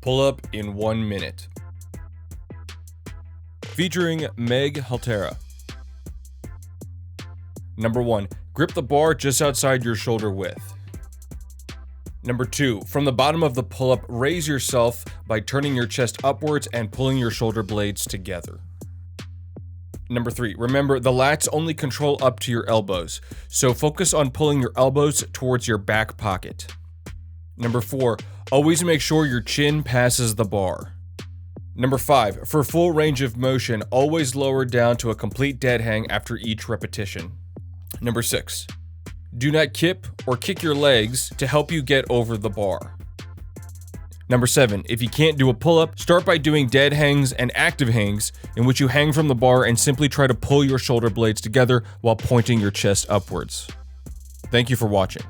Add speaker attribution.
Speaker 1: Pull up in 1 minute. Featuring Meg Haltera. Number 1. Grip the bar just outside your shoulder width. Number 2. From the bottom of the pull-up, raise yourself by turning your chest upwards and pulling your shoulder blades together. Number 3. Remember, the lats only control up to your elbows, so focus on pulling your elbows towards your back pocket. Number 4. Always make sure your chin passes the bar. Number 5. For full range of motion, always lower down to a complete dead hang after each repetition. Number 6. Do not kip or kick your legs to help you get over the bar. Number 7. If you can't do a pull-up, start by doing dead hangs and active hangs, in which you hang from the bar and simply try to pull your shoulder blades together while pointing your chest upwards. Thank you for watching.